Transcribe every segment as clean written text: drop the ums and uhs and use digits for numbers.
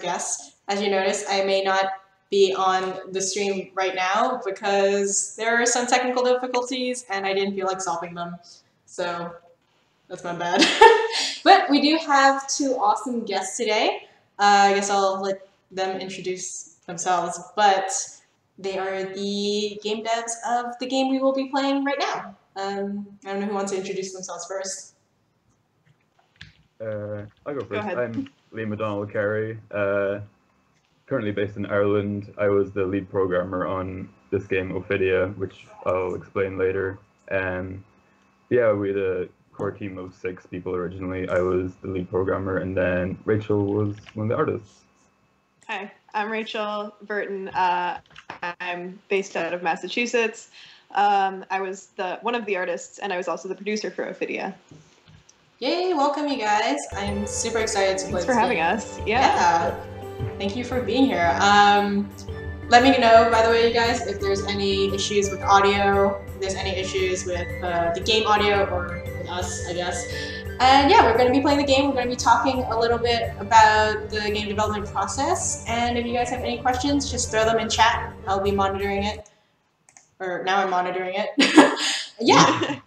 guest. As you notice, I may not be on the stream right now because there are some technical difficulties and I didn't feel like solving them. So that's my bad. But we do have two awesome guests today. I guess I'll let them introduce themselves, but they are the game devs of the game we will be playing right now. I don't know who wants to introduce themselves first. I'll go first. Go ahead. I'm Liam McDonald-Carey, currently based in Ireland. I was the lead programmer on this game, Ophidia, which I'll explain later. Yeah, we had a core team of 6 people originally. I was the lead programmer, and then Rachel was one of the artists. Hi, I'm Rachel Burton. I'm based out of Massachusetts. I was one of the artists, and I was also the producer for Ophidia. Yay, welcome you guys. I'm super excited to play Thanks for having us. Yeah. Thank you for being here. Let me know, by the way, you guys, if there's any issues with audio, if there's any issues with the game audio, or with us, I guess. And yeah, we're going to be playing the game. We're going to be talking a little bit about the game development process. And if you guys have any questions, just throw them in chat. I'll be monitoring it. Or now I'm monitoring it. Yeah.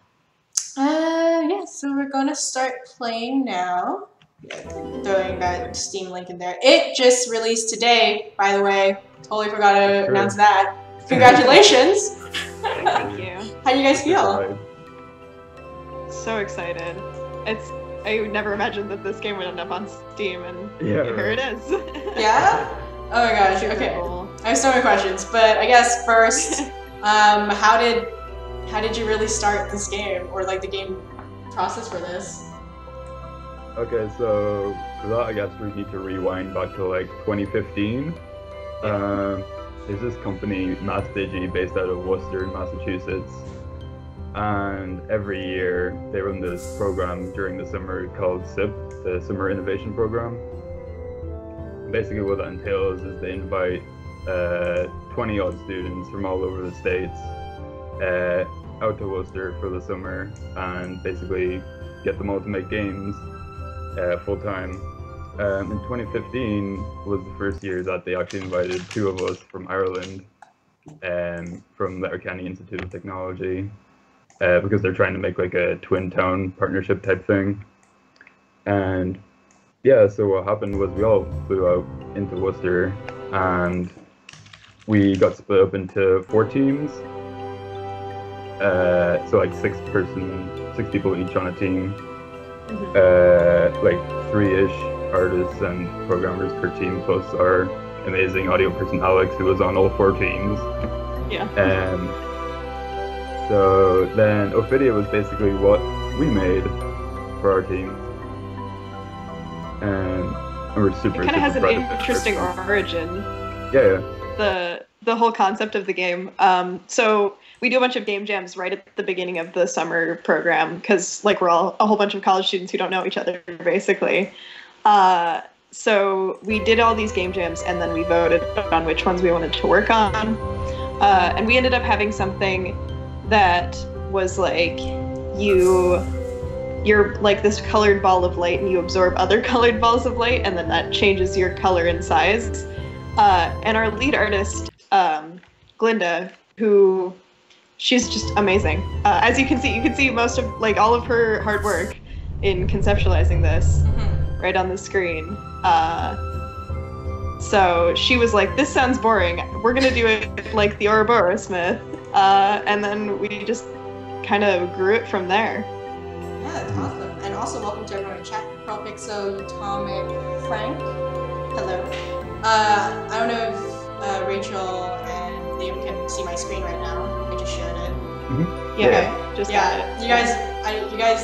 Yeah, so we're going to start playing now. Throwing that Steam link in there. It just released today, by the way. Totally forgot to announce that. Congratulations! Thank you. How do you guys feel? So excited. I would never imagined that this game would end up on Steam, and here it is. Yeah? Oh my gosh, okay. Cool. I have so many questions, but I guess first, how did you really start this game, or like the game process for this? Okay, so for that, I guess we need to rewind back to like 2015. There's this company, MassDigi, based out of Worcester, Massachusetts. And every year they run this program during the summer called SIP, the Summer Innovation Program. Basically what that entails is they invite 20-odd students from all over the states out to Worcester for the summer and basically get them all to make games full-time. In 2015 was the first year that they actually invited 2 of us from Ireland, from Letterkenny Institute of Technology, because they're trying to make like a twin town partnership type thing. And yeah, so what happened was we all flew out into Worcester and we got split up into 4 teams. So like 6 people each on a team. Like 3-ish artists and programmers per team, plus our amazing audio person Alex, who was on all 4 teams. Yeah. So then Ophidia was basically what we made for our team. And we're super, it kind of has an proud of it. interesting origin. Yeah. The whole concept of the game. So we do a bunch of game jams right at the beginning of the summer program because like we're all a whole bunch of college students who don't know each other basically. So we did all these game jams and then we voted on which ones we wanted to work on. And we ended up having something that was like you're like this colored ball of light and you absorb other colored balls of light and then that changes your color and size. And our lead artist, Glinda, she's just amazing. As you can see most of like all of her hard work in conceptualizing this right on the screen. So she was like, this sounds boring. We're gonna do it like the Ouroboros myth. And then we just kind of grew it from there. Yeah, that's awesome. And also welcome to everyone in chat. Propixo, Atomic, Frank. Hello. I don't know if Rachel and Liam can see my screen right now. I just shared it. Mm-hmm. Yeah, just got it. You guys,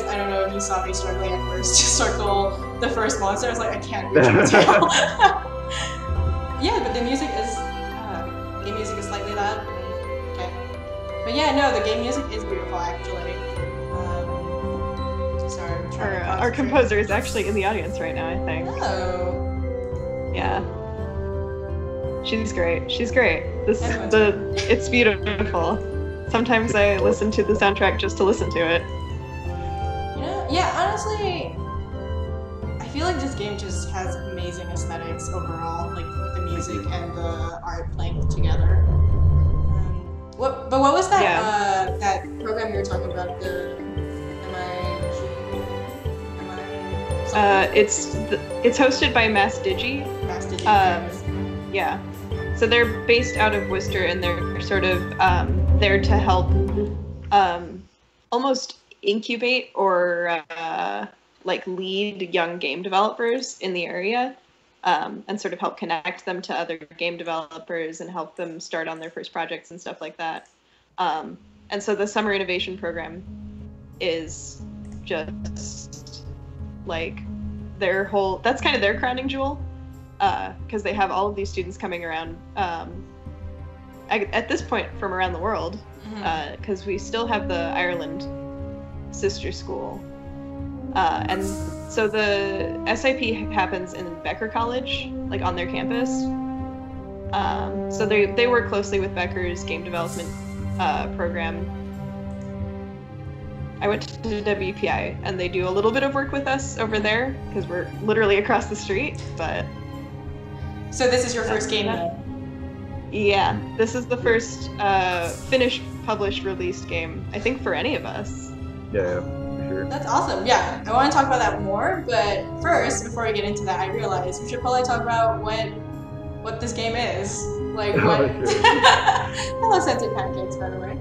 I don't know if you saw me struggling at first to circle the first monster. I was like, I can't reach my tail. Yeah, but the music is game music is slightly loud. Okay, but yeah, no, the game music is beautiful actually. Sorry, I'm trying to Our composer is actually in the audience right now, I think. Oh. Yeah. She's great. She's great. It's beautiful. Sometimes I listen to the soundtrack just to listen to it. You know, yeah, honestly, I feel like this game just has amazing aesthetics overall, like the music and the art playing together. What was that that program you were talking about? The it's hosted by Mass Digi. Mass Digi. Yeah. So they're based out of Worcester, and they're sort of there to help almost incubate or like lead young game developers in the area, and sort of help connect them to other game developers and help them start on their first projects and stuff like that. And so the Summer Innovation Program is just like that's kind of their crowning jewel, because they have all of these students coming around at this point from around the world, because we still have the Ireland sister school, and so the SIP happens in Becker College, like on their campus. So they work closely with Becker's game development program. I went to WPI, and they do a little bit of work with us over there because we're literally across the street. But so this is your first game, then? Yeah, this is the first finished, published, released game, I think, for any of us. Yeah, for sure. That's awesome. Yeah, I want to talk about that more, but first, before we get into that, I realized we should probably talk about what this game is. Like what? Hello, Scented Pancakes, by the way.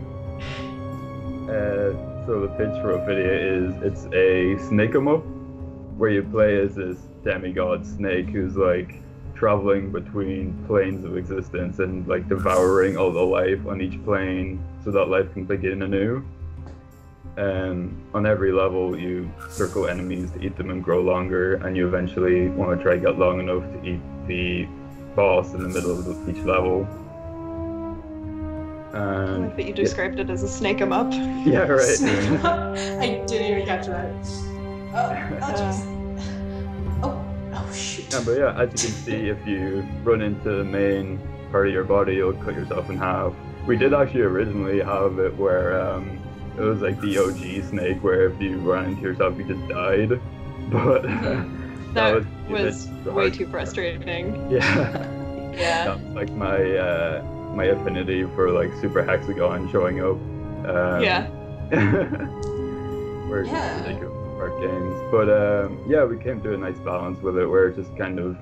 So the pitch for Ophidia is it's a snake 'em up, where you play as this demigod snake who's like traveling between planes of existence and like devouring all the life on each plane so that life can begin anew. And on every level you circle enemies to eat them and grow longer, and you eventually want to try to get long enough to eat the boss in the middle of each level. I like that you described it as a snake 'em up. Yeah, right. I didn't even catch that. Oh, shoot. Yeah, but yeah, as you can see, if you run into the main part of your body, you'll cut yourself in half. We did actually originally have it where it was like the OG snake, where if you ran into yourself, you just died. But that was way too frustrating. Yeah. Yeah. That was like my affinity for like Super Hexagon showing up. Yeah. We're just ridiculous art games, but yeah, we came to a nice balance with it, where it just kind of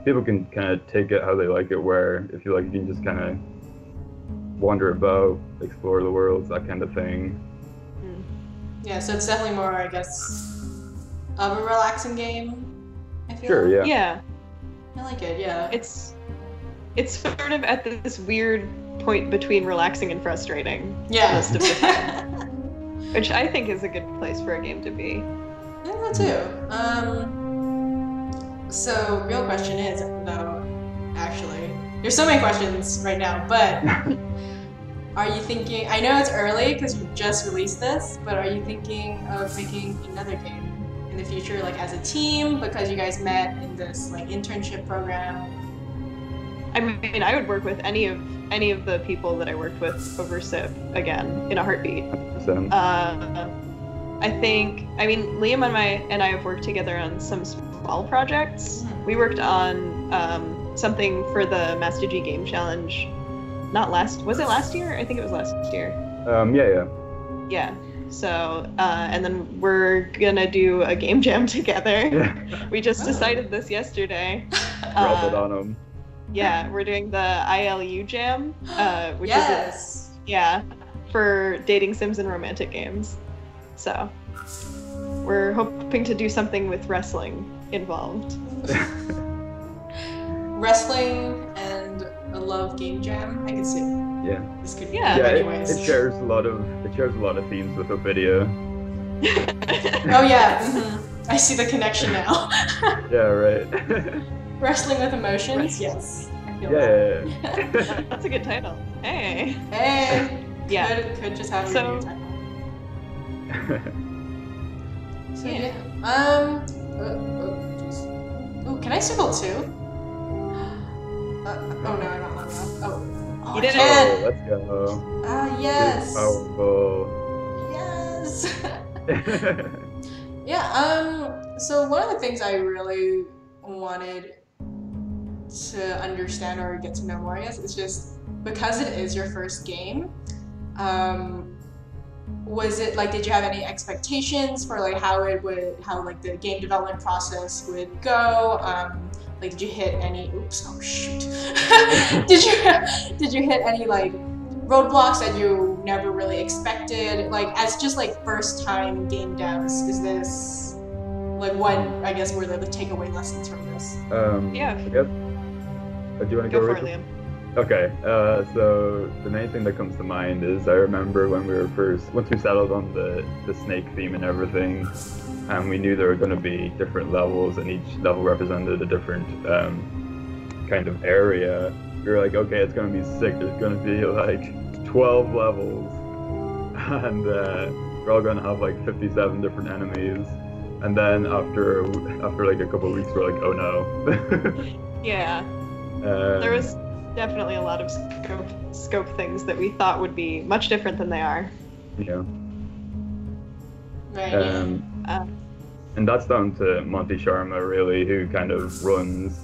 people can kind of take it how they like it. Where if you like, you can just kind of wander about, explore the worlds, that kind of thing. Yeah, so it's definitely more, I guess, of a relaxing game. I feel. Sure. Like. Yeah. I like it. Yeah. It's sort of at this weird point between relaxing and frustrating. Yeah. Most of the time. Which I think is a good place for a game to be. I think that too. So, real question is, though, actually, there's so many questions right now, but are you thinking, I know it's early because you just released this, but are you thinking of making another game in the future, like as a team, because you guys met in this like internship program? I mean, I would work with any of the people that I worked with over SIP again in a heartbeat. I mean, Liam and I have worked together on some small projects. We worked on something for the Mass Digi Game Challenge. Was it last year? I think it was last year. Yeah. So, and then we're gonna do a game jam together. We just decided this yesterday. Drop it on them. Yeah, we're doing the ILU jam, which is for dating sims and romantic games. So we're hoping to do something with wrestling involved. Wrestling and a love game jam. I can see. Yeah. This could be it shares a lot of themes with Ophidia. Oh yeah. Mm-hmm. I see the connection now. Yeah, right. Wrestling with emotions? Yes. I feel that. That's a good title. Hey. Yeah. Could just have a new title. So yeah. Oh, can I circle too? Oh no, I'm not long enough. Oh, you did it. Let's go. Yes. Powerful. Yes. Yeah. So one of the things I really wanted to understand or get to know more, I guess, is just because it is your first game. Was it like, did you have any expectations for like how like the game development process would go? Like, did you hit any? Oops! Oh shoot! did you hit any like roadblocks that you never really expected? Like, as just like first time game devs, is this like what I guess were the takeaway lessons from this? Yeah. I guess. Do you want to Go go, for it, Rachel? Liam. Okay, so the main thing that comes to mind is I remember when once we settled on the snake theme and everything, and we knew there were going to be different levels and each level represented a different kind of area, we were like, okay, it's going to be sick, there's going to be like 12 levels, and we're all going to have like 57 different enemies, and then after like a couple of weeks we're like, oh no. Yeah. There was definitely a lot of scope things that we thought would be much different than they are. Yeah. Right. And that's down to Monty Sharma, really, who kind of runs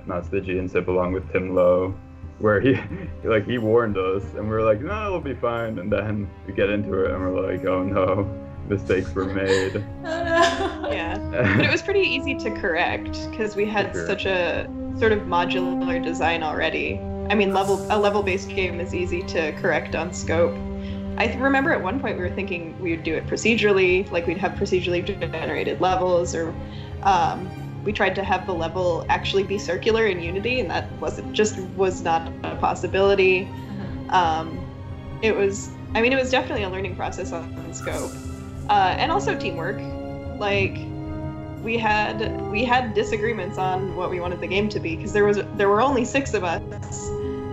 Master G and SIP along with Tim Lowe, where he warned us, and we were like, no, it'll be fine. And then we get into it, and we're like, oh no, mistakes were made. Oh no. Yeah. But it was pretty easy to correct because we had such a sort of modular design already. I mean, a level-based game is easy to correct on scope. I remember at one point we were thinking we would do it procedurally, like we'd have procedurally generated levels, or we tried to have the level actually be circular in Unity, and that was not a possibility. It was definitely a learning process on scope, and also teamwork. Like, we had disagreements on what we wanted the game to be because there were only 6 of us,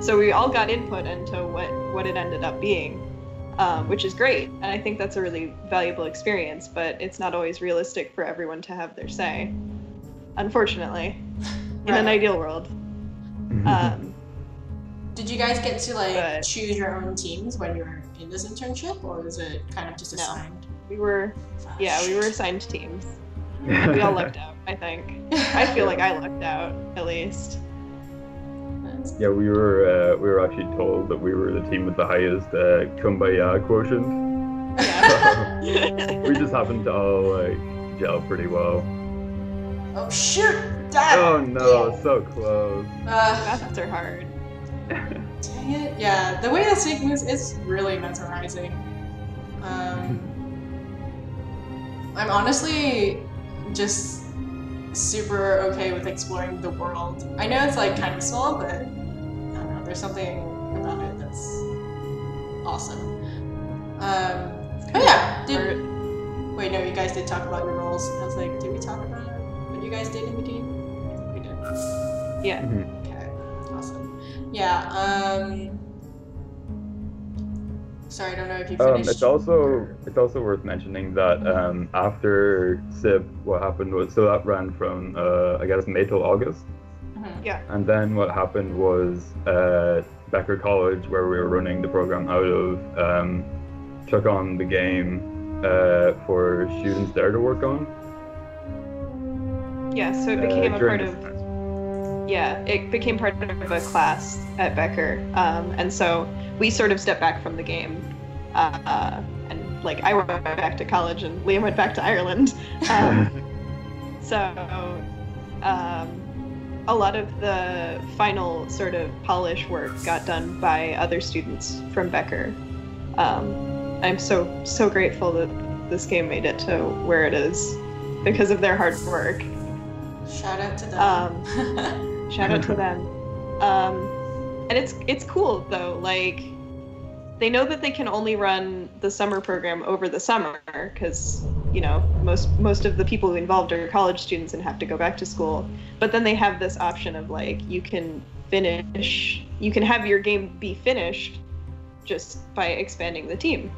so we all got input into what it ended up being, which is great, and I think that's a really valuable experience. But it's not always realistic for everyone to have their say, unfortunately, in an ideal world. Did you guys get to choose your own teams when you were in this internship, or was it kind of just assigned? We were assigned teams. We all lucked out, I think. I feel like I lucked out, at least. Yeah, we were actually told that we were the team with the highest kumbaya quotient. Yeah. So we just happened to all like gel pretty well. Oh shoot! Oh no, so close. Maths are hard. Dang it! Yeah, the way that Snake moves is really mesmerizing. I'm honestly just super okay with exploring the world. I know it's like kind of small, but I don't know, there's something about it that's awesome. But yeah, wait, no, you guys did talk about your roles. I was like, did we talk about what you guys did in the game? We did. Yeah. Okay, awesome. Yeah, sorry, I don't know if you finished. It's also worth mentioning that after SIP, what happened was, so that ran from I guess May till August. Yeah. And then what happened was Becker College, where we were running the program out of, took on the game for students there to work on. Yeah, so it became a part of. Yeah, it became part of a class at Becker, and so we sort of stepped back from the game, and like I went back to college and Liam went back to Ireland. So a lot of the final sort of polish work got done by other students from Becker. I'm so grateful that this game made it to where it is because of their hard work. Shout out to them. Shout out to them. And it's cool though, like they know that they can only run the summer program over the summer because, you know, most of the people involved are college students and have to go back to school. But then they have this option of like you can have your game be finished just by expanding the team.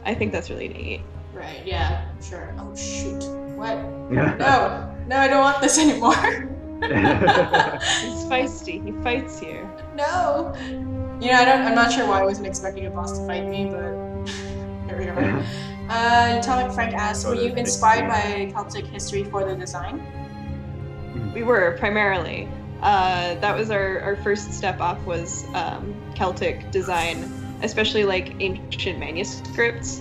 I think that's really neat. Right, yeah, sure. Oh shoot. What? No, I don't want this anymore. He's feisty. He fights you. No. You know, I'm not sure why I wasn't expecting a boss to fight me, but here we are. Frank asked, Oh, were you there's inspired history. by Celtic history for the design? We were primarily. That was our first step off was Celtic design, especially like ancient manuscripts,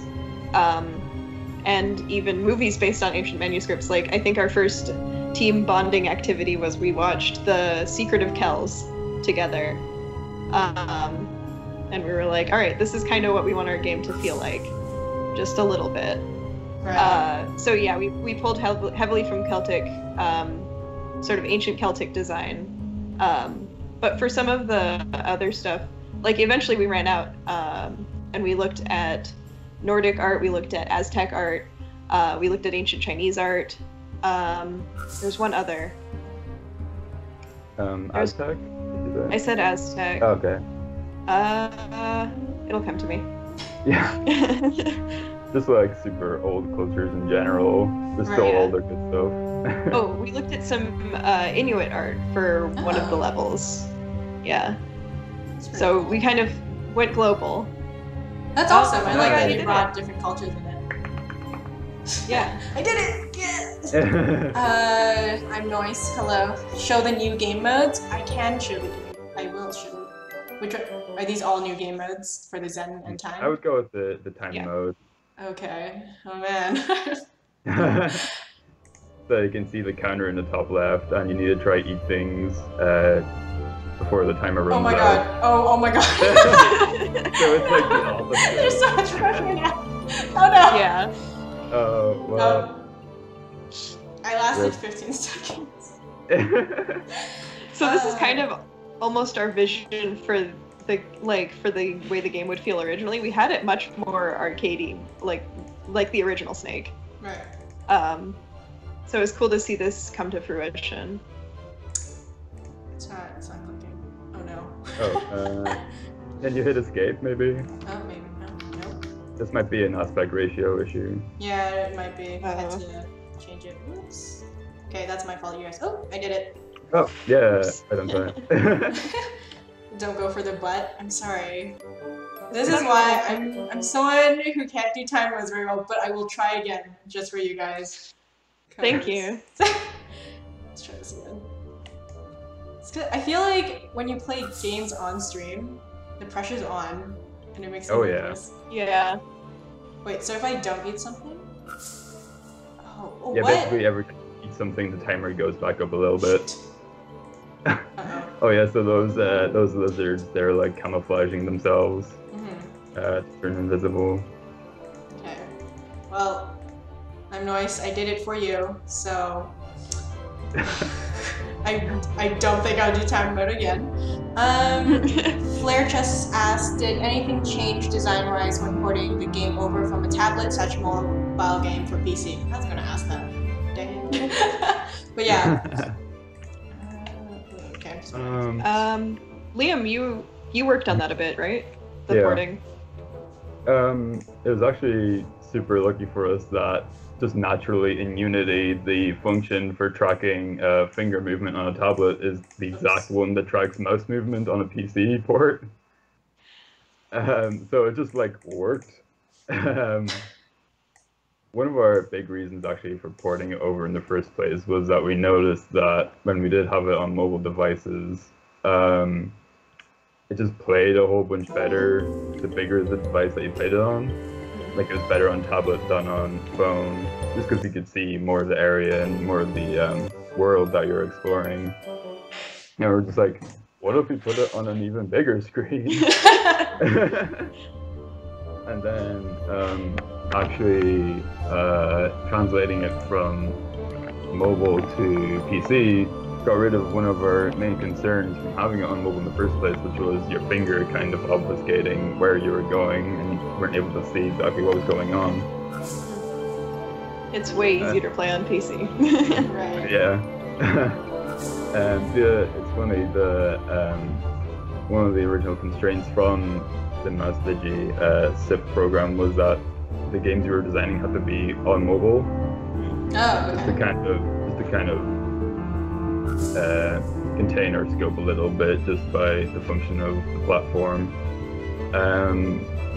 and even movies based on ancient manuscripts. Like I think our first team bonding activity was we watched The Secret of Kells together, and we were like, all right, this is kind of what we want our game to feel like, just a little bit. Right. So yeah, we pulled heavily from Celtic, sort of ancient Celtic design. But for some of the other stuff, like eventually we ran out, and we looked at Nordic art, we looked at Aztec art, we looked at ancient Chinese art. There's one other. Aztec? I said Aztec. Oh, okay. It'll come to me. Yeah. Just like super old cultures in general. There's still Right, yeah. older good stuff. Oh, we looked at some Inuit art for one of the levels. Yeah. That's pretty So cool. we kind of went global. That's awesome. I oh like my God, that you you did brought it. different cultures in it. Yeah. I did it! Yeah! I'm Noise. Hello. Show the new game modes. I can show the game. I will show them. Which are these all new game modes for the Zen and Time? I would go with the time Yeah. mode. Okay. Oh man. So you can see the counter in the top left, and you need to try eat things before the timer runs Oh my out. god. Oh my god. So it's like the opposite. There's so much pressure now. Oh no. Yeah. Oh, well. I lasted Rip. 15 seconds. So this is kind of almost our vision for the way the game would feel originally. We had it much more arcadey, like the original Snake. Right. So it's cool to see this come to fruition. It's not clicking. Oh no. Oh, can you hit escape maybe? Oh, maybe. No. Nope. This might be an aspect ratio issue. Yeah, it might be. I had to change it. Whoops. Okay, that's my fault, you guys. Oh, I did it. Oh, yeah, Oops. right on time. Don't go for the butt. I'm sorry. This is why I'm someone who can't do time modes very well, but I will try again just for you guys. Thank you. Let's try this again. It's good. I feel like when you play games on stream, the pressure's on, and it makes me Oh, yeah. nervous. Yeah. Wait, so if I don't eat something? Oh, Yeah, what? basically every time you eat something, the timer goes back up a little bit. Uh-oh. Oh yeah, so those lizards, they're like camouflaging themselves Mm-hmm. to turn invisible. Okay. Well, I'm Noise. I did it for you, so I don't think I'll do time mode again. Flare Chess asked, did anything change design-wise when porting the game over from a tablet/mobile game for PC? I was gonna ask that. Dang it. But yeah. Okay. Liam, you worked on that a bit, right? The Yeah. porting. It was actually super lucky for us that just naturally in Unity, the function for tracking finger movement on a tablet is the exact one that tracks mouse movement on a PC port. So it just like worked. One of our big reasons actually for porting it over in the first place was that we noticed that when we did have it on mobile devices, it just played a whole bunch better the bigger the device that you played it on. Like it was better on tablet than on phone, just because you could see more of the area and more of the world that you're exploring. And we're just like, what if we put it on an even bigger screen? And then actually translating it from mobile to PC got rid of one of our main concerns from having it on mobile in the first place, which was your finger kind of obfuscating where you were going and you weren't able to see exactly what was going on. It's way easier to play on PC. Right. Yeah. It's funny, one of the original constraints from the MassDigi SIP program was that the games we were designing had to be on mobile. Oh, Just to kind of contain our scope a little bit just by the function of the platform.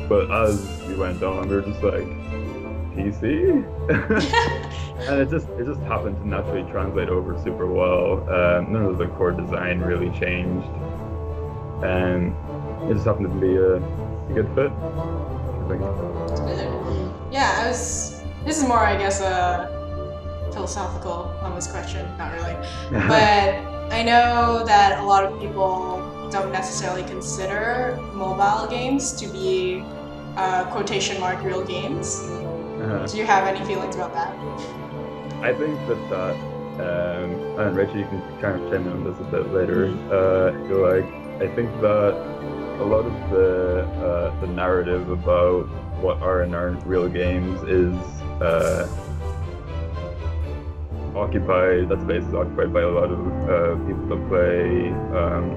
But as we went on, we were just like, PC, and it just happened to naturally translate over super well. None of the core design really changed, and it just happened to be a good fit, I think. Yeah, this is more, I guess, a philosophical almost question, not really. But I know that a lot of people don't necessarily consider mobile games to be quotation mark real games. Do you have any feelings about that? I think that and Rachel, you can kind of chime in on this a bit later. I think that a lot of the narrative about what are and aren't real games is occupied by a lot of people that play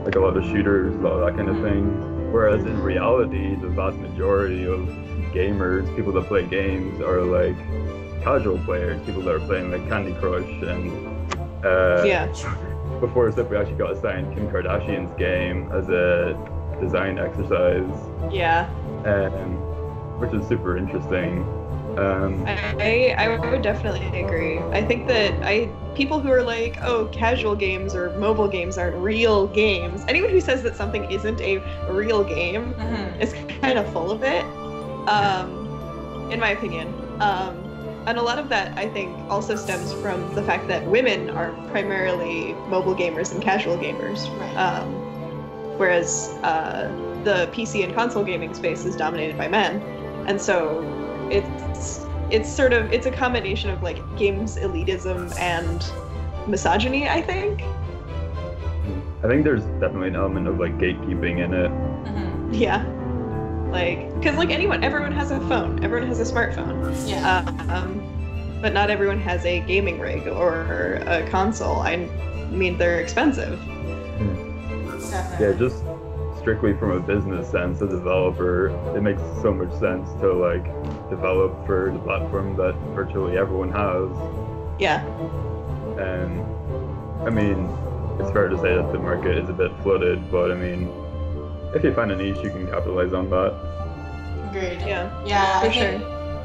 like a lot of shooters, a lot of that kind of thing. Whereas in reality, the vast majority of gamers, people that play games, are like casual players, people that are playing like Candy Crush and before we actually got assigned Kim Kardashian's game as a design exercise. Yeah. Which is super interesting. I would definitely agree. I think that people who are like, oh, casual games or mobile games aren't real games. Anyone who says that something isn't a real game is kind of full of it, in my opinion. And a lot of that, I think, also stems from the fact that women are primarily mobile gamers and casual gamers, whereas the PC and console gaming space is dominated by men. And so it's a combination of like games elitism and misogyny, I think. I think there's definitely an element of like gatekeeping in it. Yeah. Like, because like everyone has a phone, everyone has a smartphone. Yeah. But not everyone has a gaming rig or a console. I mean, they're expensive. Definitely. Yeah, just strictly from a business sense, a developer, it makes so much sense to like develop for the platform that virtually everyone has. Yeah. And I mean, it's fair to say that the market is a bit flooded, but I mean, if you find a niche, you can capitalize on that. Agreed. Yeah. Yeah, for I think sure.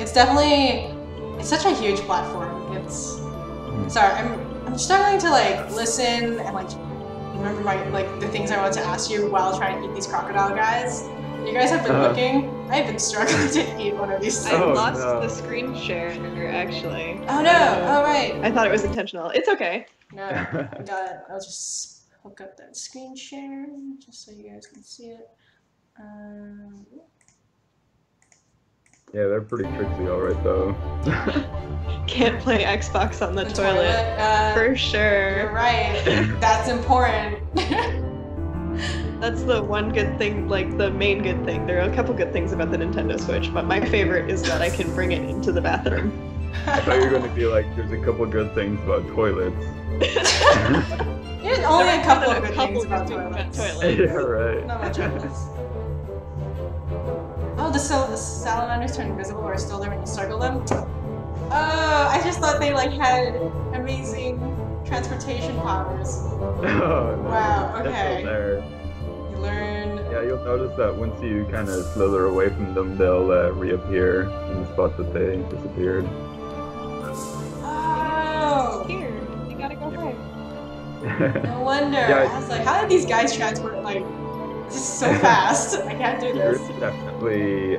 it's such a huge platform. Sorry, I'm struggling to like listen and like remember the things I wanted to ask you while trying to eat these crocodile guys. You guys have been looking. I've been struggling to eat one of these things. I lost the screen share, actually. Oh no! Oh right. I thought it was intentional. It's okay. No, I got it. I'll just hook up that screen share just so you guys can see it. Yeah, they're pretty tricksy, alright though. Can't play Xbox on the toilet. For sure. You're right. That's important. That's the one good thing, like the main good thing. There are a couple good things about the Nintendo Switch, but my favorite is that I can bring it into the bathroom. I thought you were going to be like, there's a couple good things about toilets. There's only a couple of good things about toilets. Yeah, right. Not much else. Oh, the salamanders turn invisible or are still there when you circle them? Oh, I just thought they like had amazing transportation powers. Oh, no. Wow, okay. They're still there. You learn. Yeah, you'll notice that once you kind of slither away from them, they'll reappear in the spot that they disappeared. Oh! Here, you gotta go home. No wonder. Yeah, I was like, how did these guys transport like this is so fast? I can't do this. There's definitely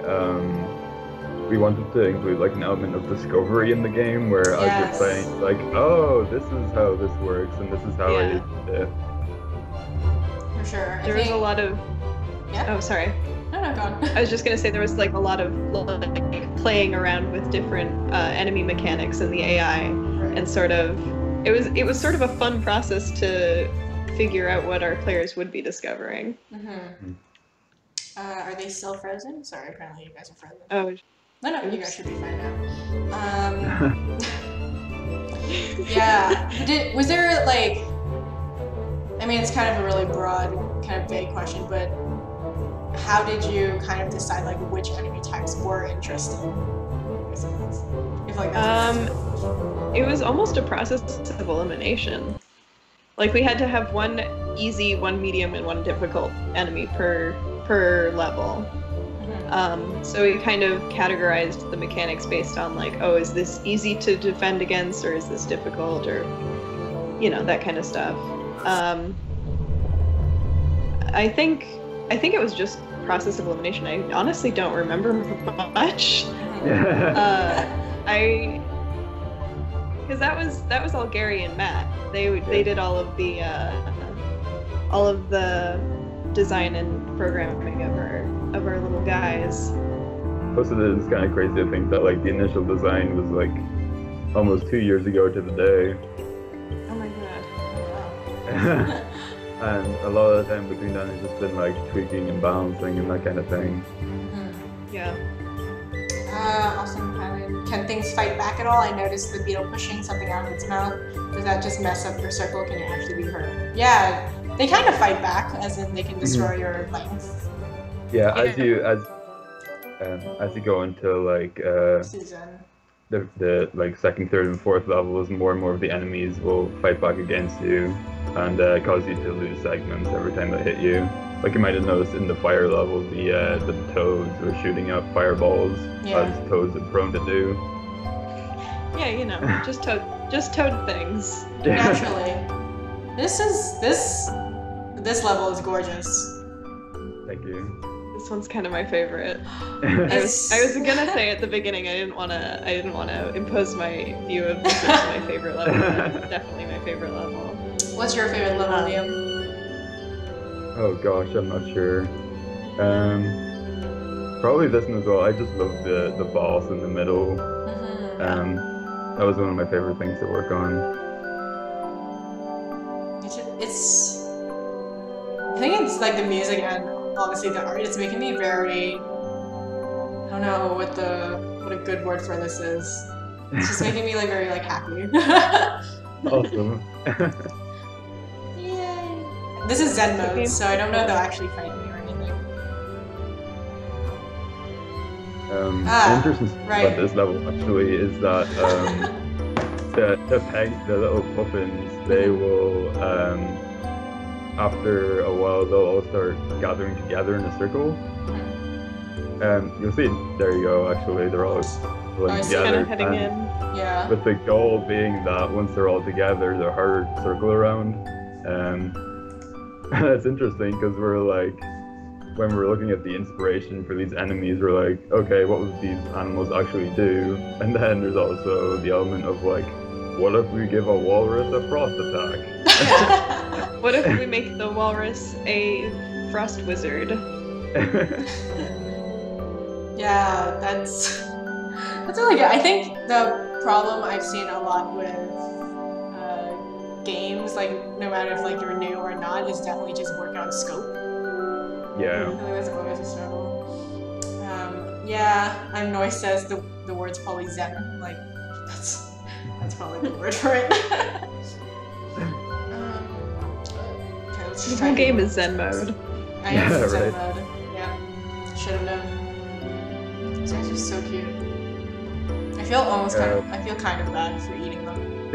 we wanted to include like an element of discovery in the game where as you're playing, like, oh, this is how this works and this is how I did it. For sure. There was a lot of. Yeah. Oh, sorry. No, go on. I was just gonna say there was like a lot of like playing around with different enemy mechanics in the AI, and sort of it was sort of a fun process to figure out what our players would be discovering. Are they still frozen? Sorry, apparently you guys are frozen. Oh. No, you guys should be fine now. Yeah. Was there like? I mean, it's kind of a really broad, kind of vague question, but how did you kind of decide like which enemy types were interesting? If like that's it was almost a process of elimination. Like we had to have one easy, one medium, and one difficult enemy per level. So we kind of categorized the mechanics based on like, oh, is this easy to defend against, or is this difficult, or that kind of stuff. I think it was just process of elimination. I honestly don't remember much. Because that was all Gary and Matt. They did all of the design and programming of our little guys. Plus, it is kind of crazy to think that like the initial design was like almost 2 years ago to the day. Oh my god. And a lot of the time between that has just been like tweaking and balancing and that kind of thing. Yeah. Awesome, Kylan. Can things fight back at all? I noticed the beetle pushing something out of its mouth. Does that just mess up your circle? Can it actually be hurt? Yeah, they kind of fight back, as in they can destroy your length. Yeah, as you go into like the like second, third, and fourth levels, more and more of the enemies will fight back against you and cause you to lose segments every time they hit you. Like you might have noticed in the fire level, the toads were shooting up fireballs, as toads are prone to do. Yeah, just toad things. Naturally. This level is gorgeous. Thank you. This one's kind of my favorite. I was gonna say at the beginning I didn't wanna impose my view of this as my favorite level. That's definitely my favorite level. What's your favorite level, Liam? Oh gosh, I'm not sure. Probably this one as well. I just love the boss in the middle. That was one of my favorite things to work on. I think it's like the music and obviously the art. It's making me very. I don't know what a good word for this is. It's just making me like very like happy. Awesome. Yay! This is Zen mode, so I don't know if they'll actually fight me or anything. Interesting about this level actually is that the little puffins, they will after a while they'll all start gathering together in a circle. You'll see. There you go. Actually, they're all pulling together. Kind of heading in. Yeah. With the goal being that once they're all together, they're harder to circle around. That's interesting because we're like, when we're looking at the inspiration for these enemies, we're like, okay, what would these animals actually do? And then there's also the element of like, what if we give a walrus a frost attack? What if we make the walrus a frost wizard? Yeah, that's really good. I think the problem I've seen a lot with games, like no matter if like you're new or not, is definitely just working on scope. Yeah. I think that's always a struggle. Yeah, Noise says the word's probably Zen. Like that's probably the word for it. Okay, let's The just whole try game is Zen mode. I am in Zen mode. Yeah, should have known. These guys are so cute. I feel kind of bad for eating them.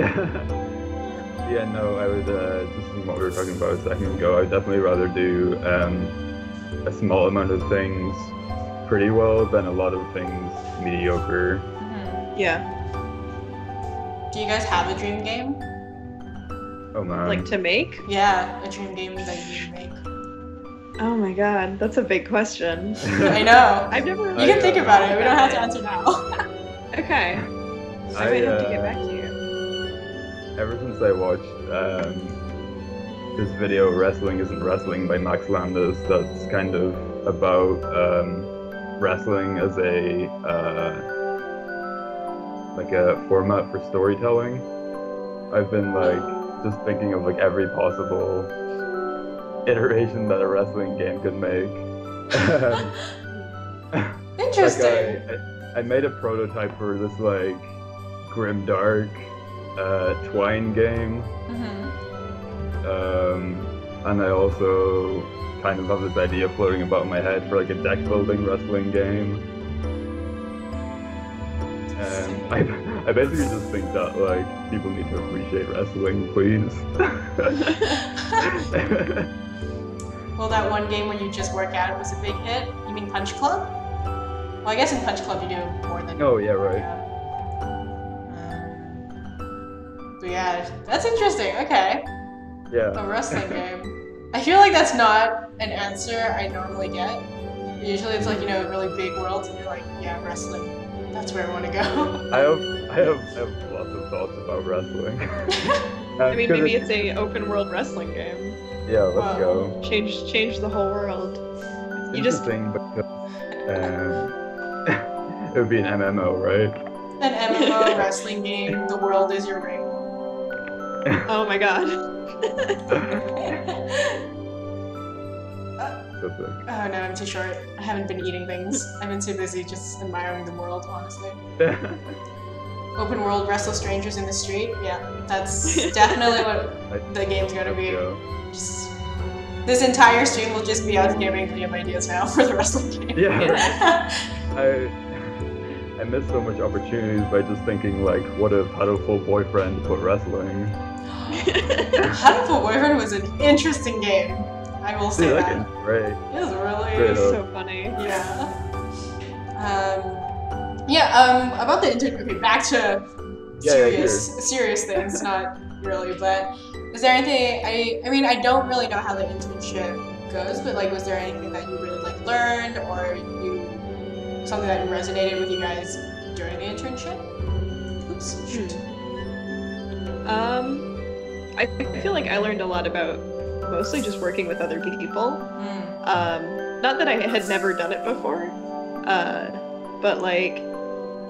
Yeah, no, I would, just from what we were talking about a second ago, I'd definitely rather do a small amount of things pretty well than a lot of things mediocre. Yeah. Do you guys have a dream game? Oh man. Like to make? Yeah, a dream game that you make. Oh my god, that's a big question. I know. I've never. You can think about it. We don't have to answer now. Okay. I might have to get back to you. Ever since I watched this video, Wrestling Isn't Wrestling by Max Landis, that's kind of about wrestling as a like a format for storytelling. I've been like just thinking of like every possible iteration that a wrestling game could make. Interesting. Like I made a prototype for this like grim dark Twine game. And I also kind of have this idea floating about in my head for like a deck building wrestling game. I basically just think that like people need to appreciate wrestling, please. Well, that one game where you just work out was a big hit. You mean Punch Club? Well, I guess in Punch Club you do more than. Oh yeah, right. But yeah, that's interesting. Okay. Yeah. A wrestling game. I feel like that's not an answer I normally get. Usually it's like, you know, really big worlds and you're like, yeah, wrestling. That's where I want to go. I have lots of thoughts about wrestling. I mean, maybe it's a open world wrestling game. Yeah, let's go. Change the whole world. It's interesting because it would be an MMO, right? An MMO wrestling game. The world is your ring. Oh my god. So sick. Oh no, I'm too short. I haven't been eating things. I've been too busy just admiring the world, honestly. Open world, wrestle strangers in the street. Yeah, that's definitely what the game's gonna be. Just, this entire stream will just be us giving Liam ideas now for the wrestling game. Yeah. I missed so much opportunities by just thinking like, what if had a full boyfriend put wrestling? Had a Full Boyfriend was an interesting game. I will say that. That great. It was really so funny. Yeah. About the internship. Okay, back to serious things. Not really, but is there anything? I mean, I don't really know how the internship goes, but like, was there anything that you really like learned, or something that resonated with you guys during the internship? Oops. Shoot. I feel like I learned a lot about mostly just working with other people. Not that I had never done it before, but like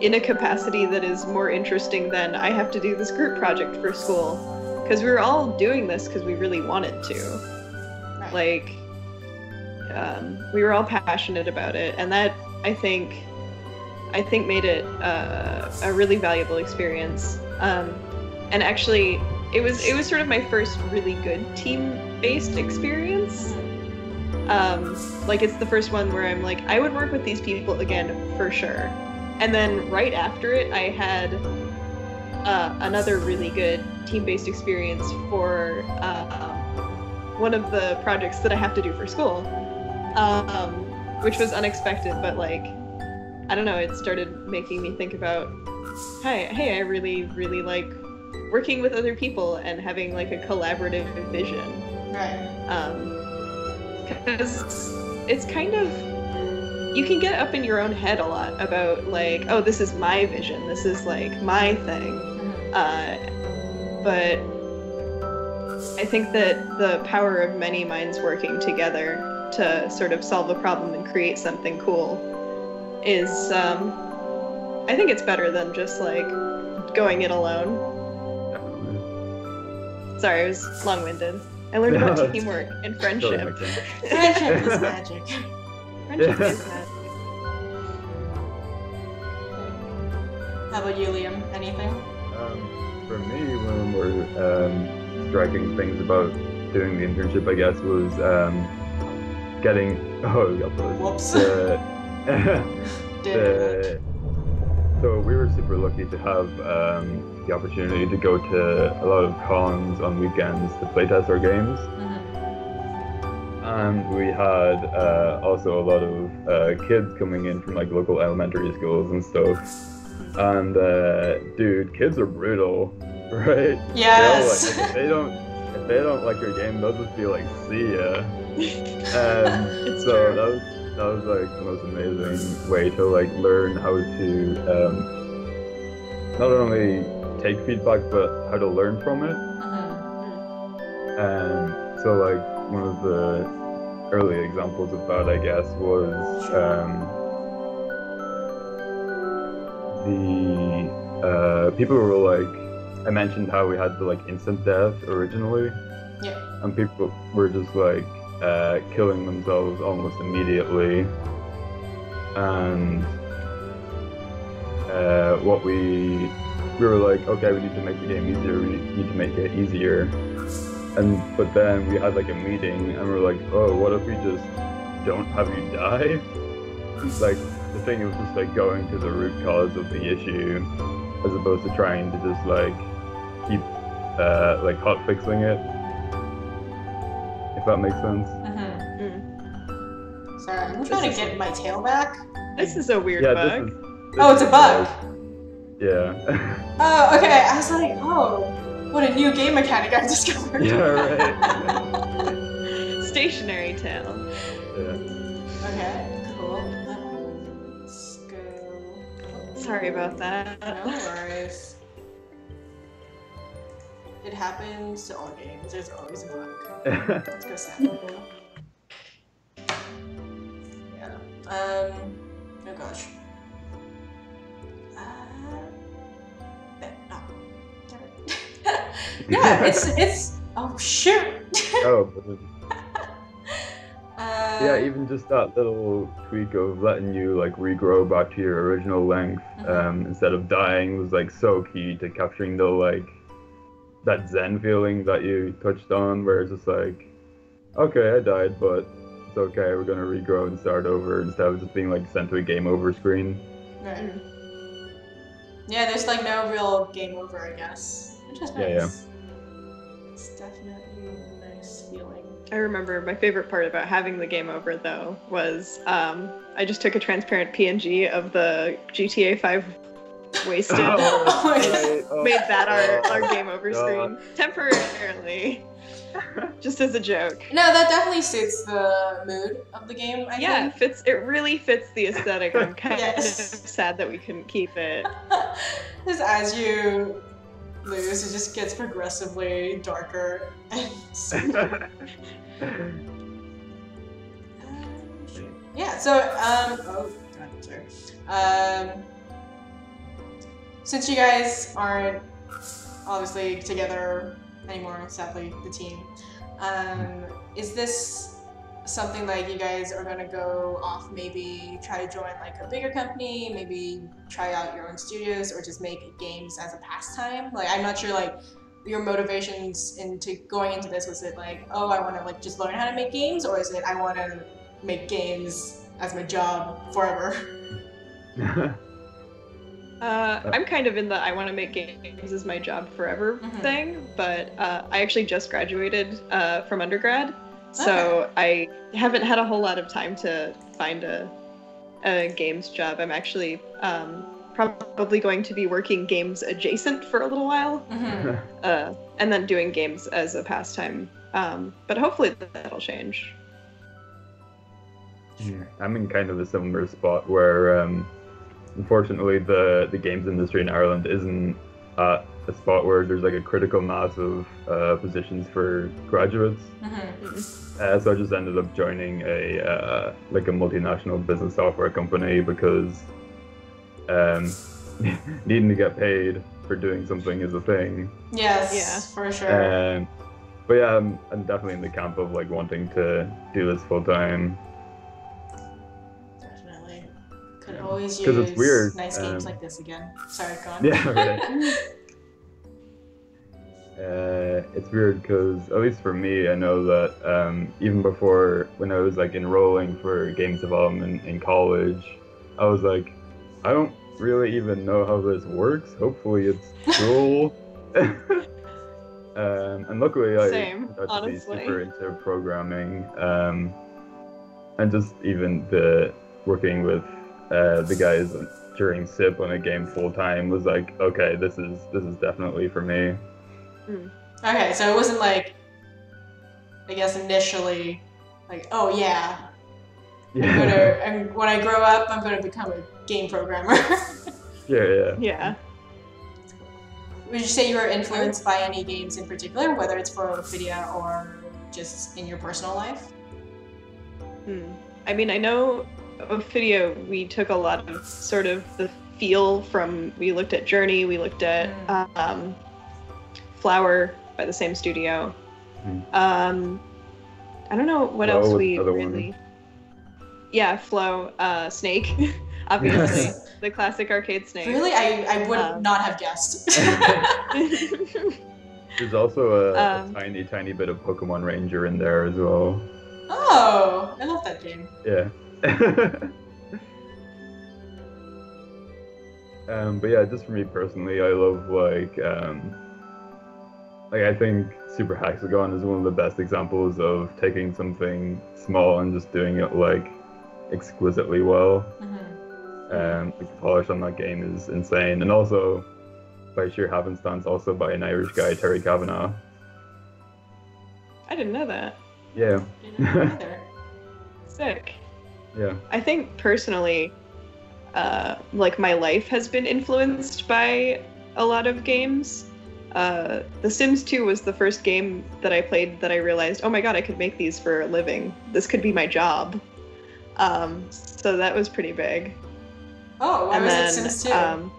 in a capacity that is more interesting than I have to do this group project for school. Because we were all doing this because we really wanted to. Right. Like, we were all passionate about it, and that I think made it a really valuable experience. And actually, it was sort of my first really good team-based experience. Like, it's the first one where I'm like, I would work with these people again for sure. And then right after it, I had another really good team-based experience for one of the projects that I have to do for school, which was unexpected, but like, I don't know, it started making me think about, hey, I really, really like working with other people and having like a collaborative vision. Right. Because it's kind of, you can get up in your own head a lot about like, oh, this is my vision, this is like my thing. But I think that the power of many minds working together to sort of solve a problem and create something cool is, I think it's better than just like going it alone. Sorry, I was long-winded. I learned about teamwork and friendship. Friendship is magic. Friendship is magic. How about you, Liam? Anything? For me, when we're striking things about doing the internship, I guess, was getting. Oh, we got those. Whoops. So we were super lucky to have the opportunity to go to a lot of cons on weekends to playtest our games. And we had also a lot of kids coming in from like local elementary schools and stuff. And dude, kids are brutal, right? Yes. Like, if they don't like your game, they'll just be like, see ya. So that was like the most amazing way to like learn how to not only take feedback but how to learn from it. So like one of the early examples of that, I guess, was the people were like, I mentioned how we had the like instant death originally. Yeah. And people were just like killing themselves almost immediately. And what we were like, okay, we need to make the game easier, we need to make it easier. But then we had like a meeting and we were like, oh, what if we just don't have you die? Like, the thing was just like going to the root cause of the issue as opposed to trying to just like keep like hot fixing it, if that makes sense. Sorry, I'm trying to get my tail back. This is a weird Yeah, bug. Oh, it's a bug. Yeah. Oh, okay. I was like, oh, what a new game mechanic I've discovered. Yeah, right. Stationary tail. Yeah. Okay, cool. Let's go. Sorry about that. No worries. It happens to all games. There's always a bug. Let's go sample. Yeah. Oh gosh. No. Yeah, it's. Oh shoot. Oh, but yeah, even just that little tweak of letting you like regrow back to your original length instead of dying was like so key to capturing the like that zen feeling that you touched on, where it's just like, okay, I died, but it's okay, we're gonna regrow and start over instead of just being like sent to a game over screen. Right. Yeah, there's like no real game over, I guess, which is nice. Yeah. It's definitely a nice feeling. I remember my favorite part about having the game over though was I just took a transparent PNG of the GTA 5 wasted. Made that our game over screen temporarily, just as a joke. No, that definitely suits the mood of the game. I think. It really fits the aesthetic. I'm kind Yes. of sad that we couldn't keep it. Just as you lose, it just gets progressively darker. Yeah. So oh god, sorry. Since you guys aren't obviously together anymore, sadly, the team, is this something like you guys are gonna go off, maybe try to join like a bigger company, maybe try out your own studios, or just make games as a pastime? Like, I'm not sure, like, your motivations into going into this, was it like, oh, I want to like just learn how to make games, or is it I want to make games as my job forever? I'm kind of in the I want to make games as my job forever thing, but I actually just graduated from undergrad, so I haven't had a whole lot of time to find a games job. I'm actually probably going to be working games adjacent for a little while, and then doing games as a pastime, but hopefully that'll change. I'm in kind of a similar spot where unfortunately the games industry in Ireland isn't at a spot where there's like a critical mass of positions for graduates. So I just ended up joining a like a multinational business software company because needing to get paid for doing something is a thing. Yes, for sure. But yeah, I'm definitely in the camp of like wanting to do this full time. Definitely. Could always use it's weird. nice games like this again. Sorry, go on. Yeah, right. It's weird because, at least for me, I know that even before, when I was like enrolling for games development in college, I was like, I don't really even know how this works. Hopefully it's cool. And luckily I got to be super into programming, and just even the working with the guys during SIP on a game full time was like, okay, this is definitely for me. Okay, so it wasn't like, I guess initially, like, oh yeah, when I grow up, I'm gonna become a game programmer. Yeah. Would you say you were influenced by any games in particular, whether it's for Ophidia or just in your personal life? I mean, I know Ophidia, we took a lot of sort of the feel from, we looked at Journey, we looked at Flower by the same studio. I don't know what Flow else we really... One. Yeah, Flow, Snake, obviously. The classic arcade Snake. Really? I would not have guessed. There's also a tiny bit of Pokemon Ranger in there as well. Oh, I love that game. Yeah. But yeah, just for me personally, I love like I think Super Hexagon is one of the best examples of taking something small and just doing it like exquisitely well. The polish on that game is insane, and also by sheer happenstance, also by an Irish guy, Terry Kavanagh. I didn't know that. Yeah. Didn't know either. Sick. Yeah. I think personally, like my life has been influenced by a lot of games. The Sims 2 was the first game that I played that I realized, oh my god, I could make these for a living. This could be my job. So that was pretty big. Oh, why And was then, it Sims 2?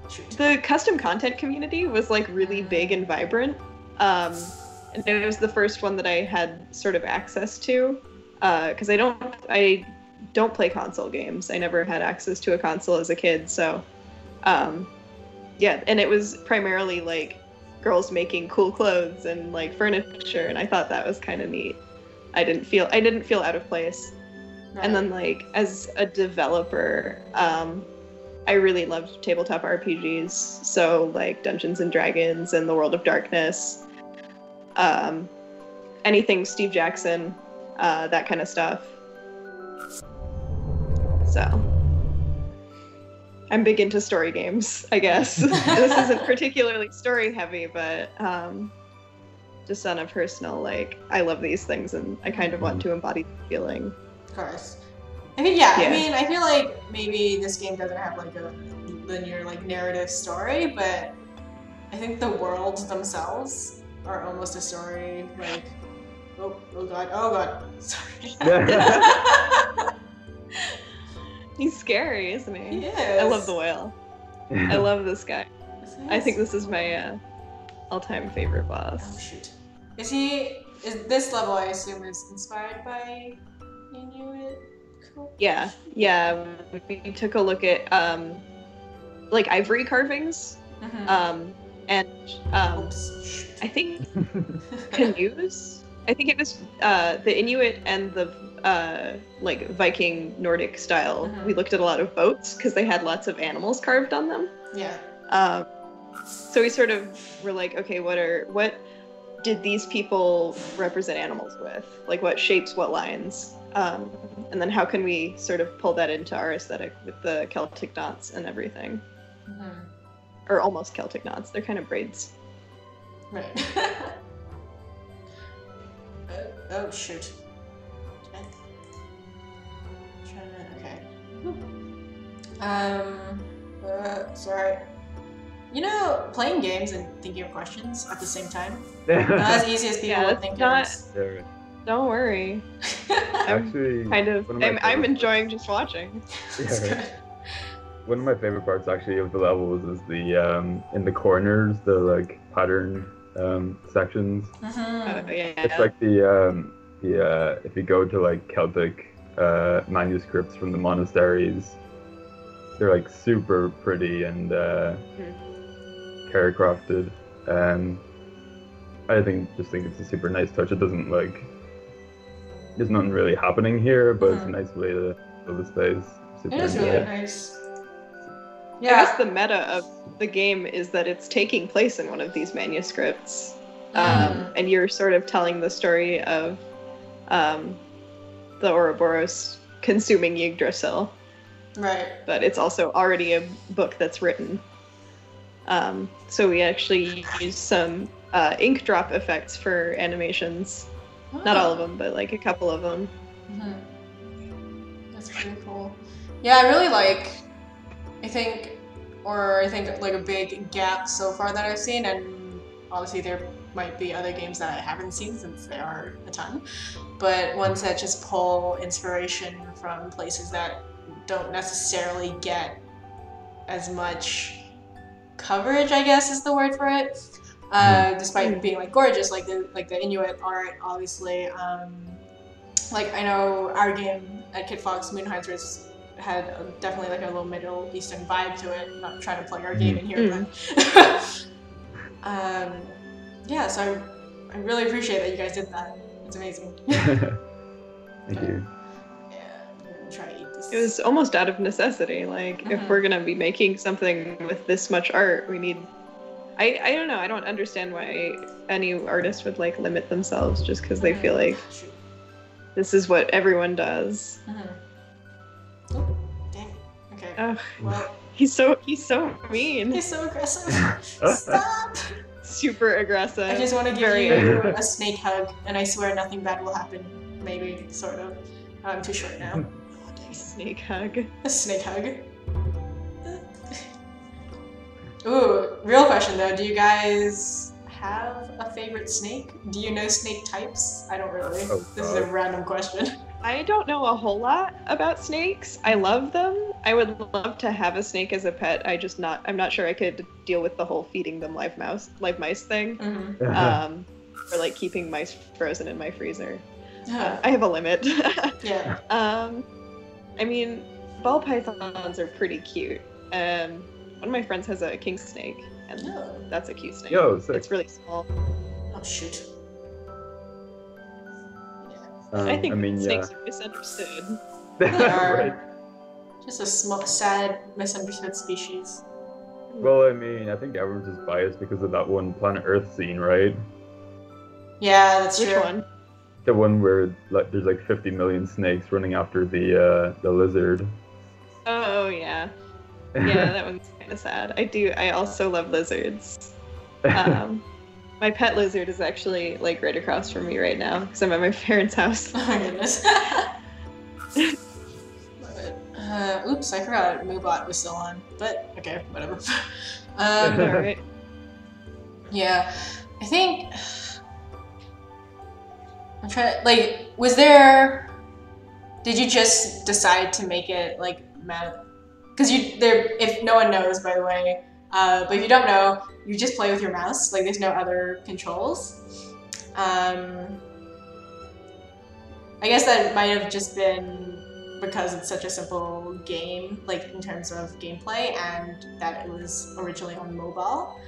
Shoot. The custom content community was like really big and vibrant. And it was the first one that I had sort of access to. Because I don't play console games. I never had access to a console as a kid, so yeah, and it was primarily like girls making cool clothes and like furniture, and I thought that was kind of neat. I didn't feel out of place. Right. And then like as a developer, I really loved tabletop RPGs, so like Dungeons and Dragons and the World of Darkness, anything Steve Jackson, that kind of stuff. So I'm big into story games, I guess. This isn't particularly story heavy, but just on a personal, like, I love these things and I kind of want to embody the feeling. Of course. I mean, yeah, Yeah. I mean, I feel like maybe this game doesn't have like a linear like narrative story, but I think the worlds themselves are almost a story. Like, oh god, sorry. He's scary, isn't he? He is. I love the whale. I love this guy. I think this is my all-time favorite Oh boss. shoot. Is this level, I assume, is inspired by Inuit culture? Yeah. We took a look at like ivory carvings, Mhm. and Oops. Shoot. I think canoes. I think it was the Inuit and the like Viking Nordic style. Mhm. We looked at a lot of boats because they had lots of animals carved on them. Yeah. So we sort of were like, okay, what did these people represent animals with? Like what shapes, what lines? And then how can we sort of pull that into our aesthetic with the Celtic knots and everything? Mhm. Or almost Celtic knots. They're kind of braids. Right. Oh shoot. Okay. Sorry. You know, playing games and thinking of questions at the same time. Not as easy as people Yeah, would that's think not- it is. Yeah, Don't worry. I'm actually, kind of. one of my I'm favorite- enjoying just watching. It's Yeah, good. right. One of my favorite parts actually of the levels is the in the corners, the like pattern sections. Mhm. Yeah. It's like the if you go to like Celtic manuscripts from the monasteries, they're like super pretty and care crafted. I think it's a super nice touch. It doesn't like there's nothing really happening here, but it's a nice way to fill the space. Super It is into really it. nice. I guess Yeah. the meta of the game is that it's taking place in one of these manuscripts, and you're sort of telling the story of the Ouroboros consuming Yggdrasil, Right. but it's also already a book that's written. So we actually use some ink drop effects for animations. Not all of them, but like a couple of them. That's pretty cool. Yeah, I really like. I think like a big gap so far that I've seen, and obviously there might be other games that I haven't seen since there are a ton, but ones that just pull inspiration from places that don't necessarily get as much coverage, I guess is the word for it. Despite being like gorgeous, like the Inuit art, obviously. Like I know our game at Kitfox, Moonhunter's had definitely like a little Middle Eastern vibe to it. I'm not trying to plug our game in here, but yeah. So I really appreciate that you guys did that. It's amazing. Thank you. Yeah, I'm gonna try to eat this. It was almost out of necessity. Like, if we're gonna be making something with this much art, we need. I don't know. I don't understand why any artist would like limit themselves just because they feel like Shoot. this is what everyone does. Oh, dang. Ugh, Well, he's so mean. he's so aggressive. Stop! Super aggressive. I just want to give Very you a snake hug, and I swear nothing bad will happen. Maybe, sort of. I'm too short now. snake hug. A snake hug. Ooh, real question though. Do you guys have a favorite snake? Do you know snake types? I don't really. Oh, This is a random question. I don't know a whole lot about snakes. I love them. I would love to have a snake as a pet. I'm not sure I could deal with the whole feeding them live mice thing. Mm-hmm. Or like keeping mice frozen in my freezer. Yeah. I have a limit. Yeah. I mean, ball pythons are pretty cute. One of my friends has a king snake, and Oh. that's a cute snake. Yo, sick. It's really small. Oh shoot. I think yeah. snakes are misunderstood. They are. Right. Just a small, sad, misunderstood species. Well, I mean, I think everyone's just biased because of that one Planet Earth scene, right? Yeah, that's Which true. one? The one where like there's like 50 million snakes running after the lizard. Oh yeah, yeah, that one's kind of sad. I also love lizards. My pet lizard is actually like right across from me right now because I'm at my parents' house. Oh my goodness. Oops, I forgot Moobot was still on. But okay, whatever. Alright. Yeah, I think I'm trying. Like, was there? Did you just decide to make it like because if no one knows, by the way, but if you don't know, you just play with your mouse. Like, there's no other controls. I guess that might have just been because it's such a simple game, like in terms of gameplay, and that it was originally on mobile.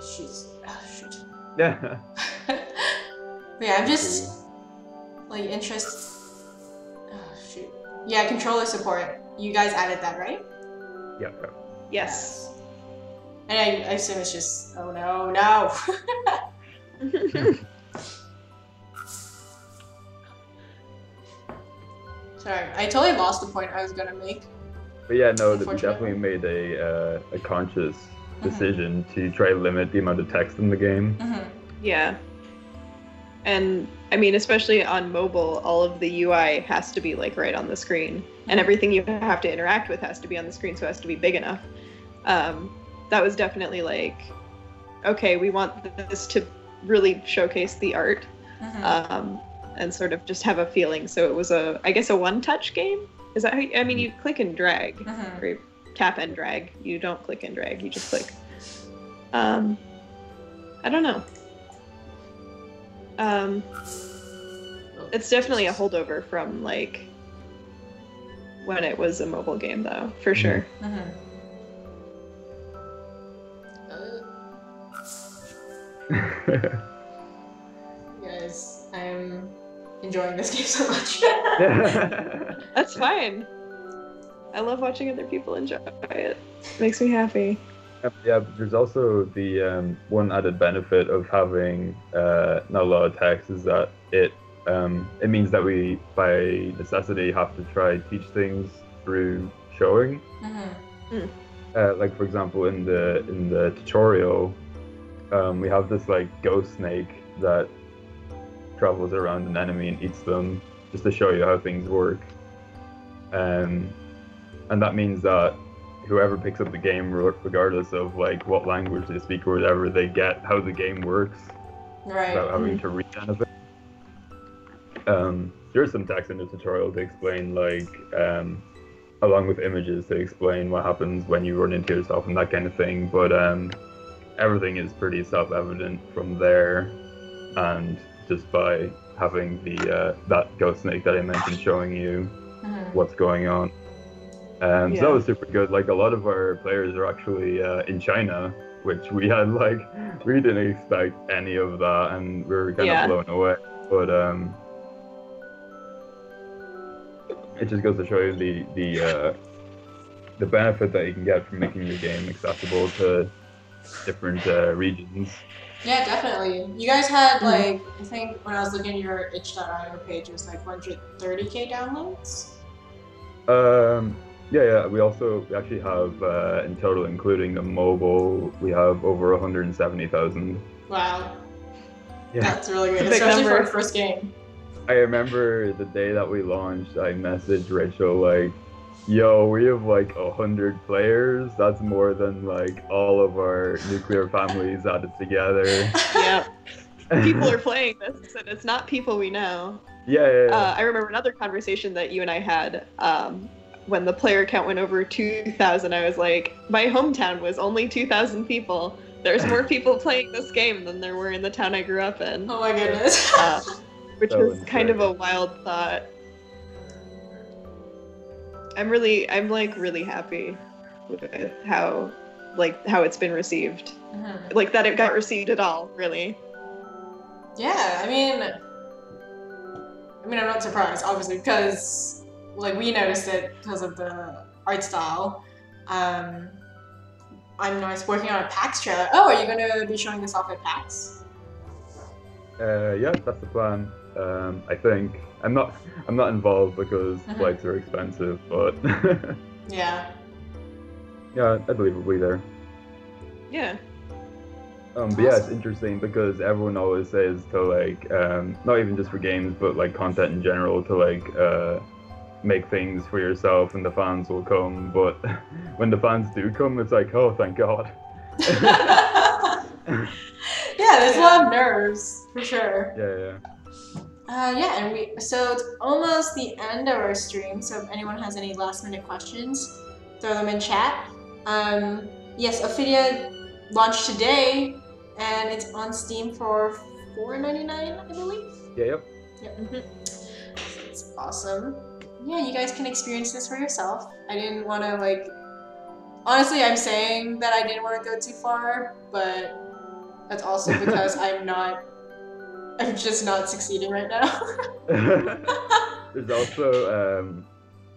Shoot. Yeah. But yeah, I'm just like interested. Oh, shoot. Yeah, controller support. You guys added that, right? Yeah. Yes. And I assume it's just, oh no. Sorry, I totally lost the point I was gonna make. But yeah, no, we Unfortunately. definitely made a conscious decision to try to limit the amount of text in the game. Mm-hmm. Yeah. And I mean, especially on mobile, all of the UI has to be like right on the screen, and everything you have to interact with has to be on the screen, so it has to be big enough. That was definitely like, okay, we want this to really showcase the art, and sort of just have a feeling. So it was I guess a one-touch game. Is that how you click and drag, or you tap and drag. You don't click and drag. You just click. I don't know. It's definitely a holdover from like when it was a mobile game, though, for sure. Guys, I'm enjoying this game so much. That's fine. I love watching other people enjoy it. Makes me happy. Yeah, but there's also the one added benefit of having not a lot of text is that it means that we, by necessity, have to try to teach things through showing. Like for example, in the tutorial, we have this like ghost snake that travels around an enemy and eats them, just to show you how things work. And that means that whoever picks up the game, regardless of like what language they speak or whatever, they get how the game works without having to read anything. There's some text in the tutorial to explain, like, along with images to explain what happens when you run into yourself and that kind of thing. But everything is pretty self-evident from there, and just by having the that ghost snake that I mentioned showing you what's going on. So that was super good. Like, a lot of our players are actually in China, which we didn't expect any of that, and we were kind of blown away. But it just goes to show you the benefit that you can get from making your game accessible to different regions. Yeah, definitely. You guys had like, I think when I was looking at your itch.io page, it was like 130k downloads. Yeah. We actually have in total, including the mobile, we have over 170,000. Wow, Yeah. that's really good, It's a big especially for number. a first game. I remember the day that we launched, I messaged Rachel like, "Yo, we have like 100 players. That's more than like all of our nuclear families added together." Yep. People are playing this, and it's not people we know. Yeah. I remember another conversation that you and I had when the player count went over 2,000. I was like, my hometown was only 2,000 people. There's more people playing this game than there were in the town I grew up in. Oh my goodness. Which So was kind of a wild thought. I'm really happy with how it's been received. Mhm. Like that it got received at all, really. Yeah, I mean, I'm not surprised, obviously, because like we noticed it because of the art style. I'm working on a PAX trailer. Oh, are you gonna be showing this off at PAX? Yeah, that's the plan. I think I'm not involved because flights are expensive, but Yeah. yeah, I believe we'll be there. Yeah. But yeah, it's interesting because everyone always says to like, not even just for games, but like content in general, to like make things for yourself and the fans will come. But when the fans do come, it's like, oh, thank God. Yeah, there's a lot of nerves for sure. Yeah. And so it's almost the end of our stream. So if anyone has any last-minute questions, throw them in chat. Yes, Ophidia launched today, and it's on Steam for $4.99, I believe. Yep. It's awesome. Yeah, you guys can experience this for yourself. I didn't want to like. Honestly, I'm saying that I didn't want to go too far, but that's also because I'm just not succeeding right now. There's also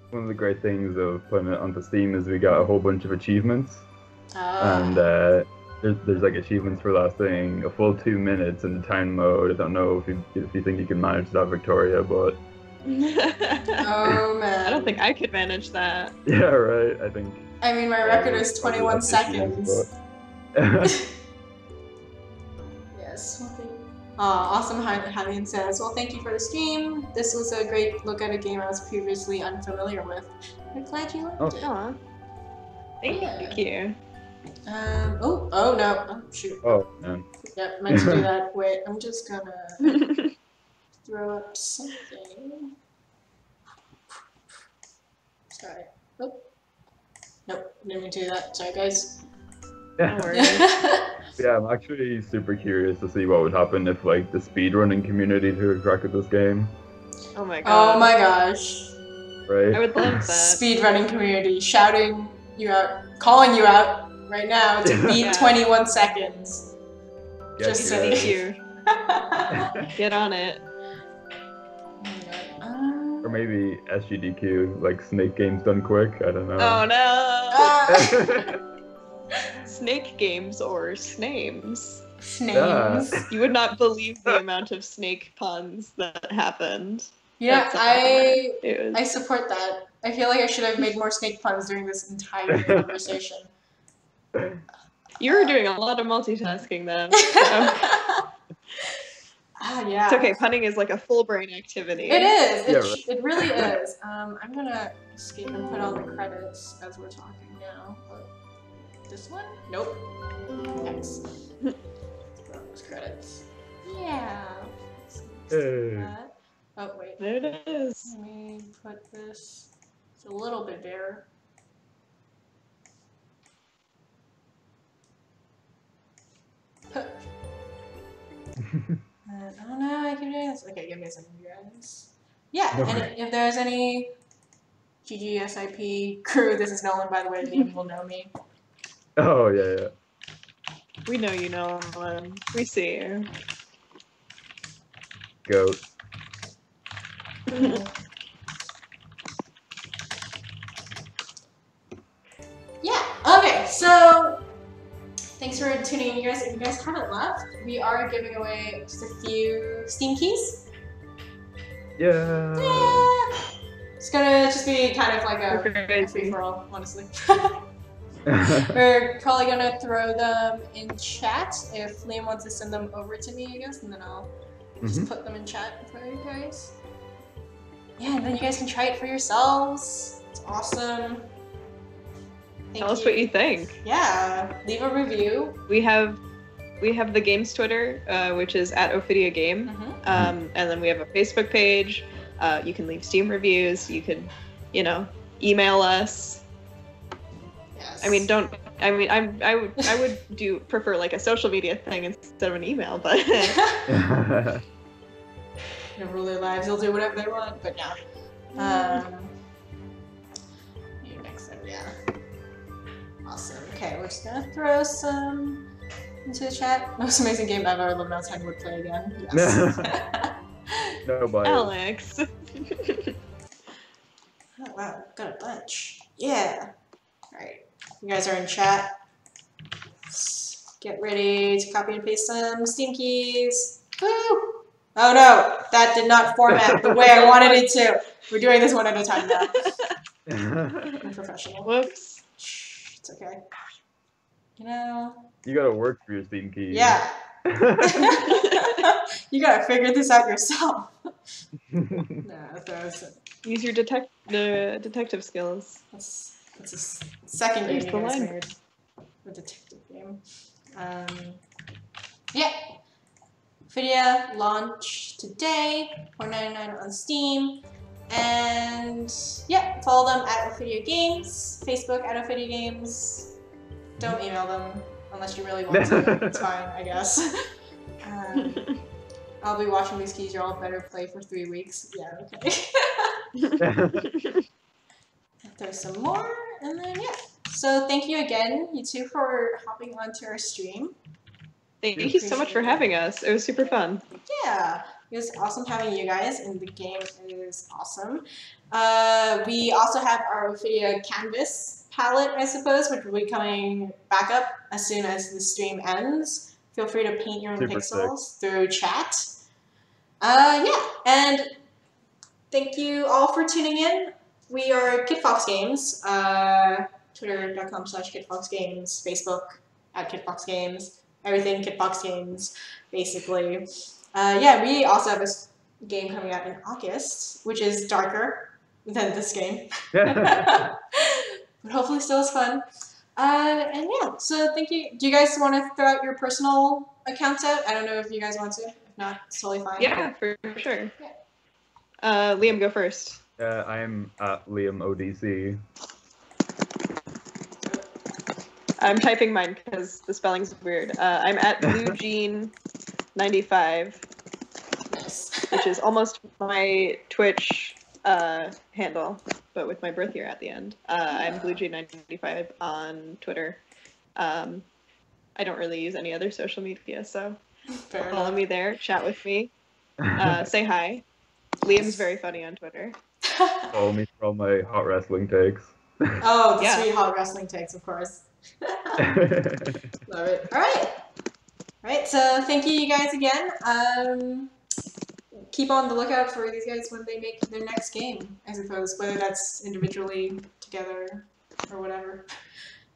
one of the great things of putting it onto Steam is we got a whole bunch of achievements, and there's like achievements for lasting a full 2 minutes in the town mode. I don't know if you think you can manage that, Victoria, but oh man, I don't think I could manage that. Yeah, right. I mean, my record is 21 seconds. Yes. Awesome. Javian says, well, thank you for the stream. This was a great look at a game I was previously unfamiliar with. I'm glad you liked it. Aw. Thank you. Oh no. Oh, shoot. Oh, man. Yep, meant to do that. Wait, I'm just gonna throw up something. Sorry. Oh. Nope, didn't mean to do that. Sorry, guys. No worries. Yeah, I'm actually super curious to see what would happen if like the speedrunning community took a crack at this game. Oh my god. Oh my gosh. Right? I would love that. Speedrunning community shouting you out, calling you out right now to beat 21 seconds. Just saying. Thank you. Get on it. Or maybe SGDQ, like Snake Games done quick. I don't know. Oh no. Snake games or snames. Snames. You would not believe the amount of snake puns that happened. Yeah, I I support that. I feel like I should have made more snake puns during this entire conversation. You were doing a lot of multitasking then. Yeah. It's okay, punning is like a full brain activity. It is. Yeah, It really is. I'm gonna escape and put on the credits as we're talking now. This one? Nope. X. Put on those credits. Yeah. Hey. Oh wait. There it is. Let me put this. It's a little bit bare. Oh no, I keep doing this. Okay, give me a second, guys. Yeah, No. and if there's any GGSIP crew, this is Nolan, by the way, you will know me. Oh, yeah. We know you know him. We see you. Goat. Yeah, okay, so thanks for tuning in, you guys. If you guys haven't left, we are giving away just a few Steam keys. Yeah. Yeah. It's gonna just be kind of like a free for all, honestly. We're probably gonna throw them in chat if Liam wants to send them over to me, I guess, and then I'll just put them in chat for you guys. Yeah, and then you guys can try it for yourselves. It's awesome. Tell us what you think. Yeah, leave a review. We have the game's Twitter, which is @Ophidia Game, and then we have a Facebook page. You can leave Steam reviews. You could, email us. Yes. I mean, I would prefer like a social media thing instead of an email, but never rule their lives. They'll do whatever they want, but no. Next time, yeah. Awesome. Okay, we're just gonna throw some into the chat. Most amazing game ever. Love Mouse Head would play again. Yes. Nobody. Alex. Oh wow, got a bunch. Yeah. Alright. You guys are in chat. Let's get ready to copy and paste some Steam keys. Woo! Oh no! That did not format the way I wanted it to. We're doing this one at a time now. I'm professional. Whoops. It's okay. You gotta work for your Steam keys. Yeah. You gotta figure this out yourself. Use your detective skills. That's a second game you guys made. A detective game. Yeah. Ophidia launched today, $4.99 on Steam. And yeah, follow them at Ophidia Games, Facebook at Ophidia Games. Don't email them unless you really want to. It's fine, I guess. I'll be watching these keys. Y'all better play for 3 weeks. Yeah, okay. There's some more, and then yeah. So thank you again, you two, for hopping onto our stream. Thank you so much for having us. It was super fun. Yeah, it was awesome having you guys, and the game is awesome. We also have our Ophidia Canvas palette, I suppose, which will be coming back up as soon as the stream ends. Feel free to paint your own pixels through chat. Yeah, and thank you all for tuning in. We are Kitfox Games, twitter.com/KitfoxGames, Facebook @KitfoxGames, everything Kitfox Games, basically. Yeah, we also have this game coming out in August, which is darker than this game. But hopefully still as fun. And yeah, so thank you. Do you guys want to throw out your personal accounts out? I don't know if you guys want to. If not, it's totally fine. Yeah, for sure. Yeah. Liam, go first. I am at Liam ODC. I'm typing mine because the spelling's weird. I'm at BlueJean95, which is almost my Twitch handle, but with my birth year at the end. I'm BlueJean95 on Twitter. I don't really use any other social media, so follow me there, chat with me, say hi. Liam's very funny on Twitter. Follow me for all my hot wrestling takes. Oh, the sweet hot wrestling takes, of course. Love it. All right. So thank you guys again. Keep on the lookout for these guys when they make their next game, I suppose, whether that's individually, together, or whatever.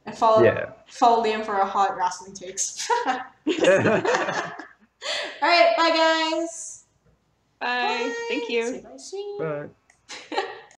And follow Liam for a hot wrestling takes. All right. Bye, guys. Bye. Thank you. Say bye, sweet. Bye.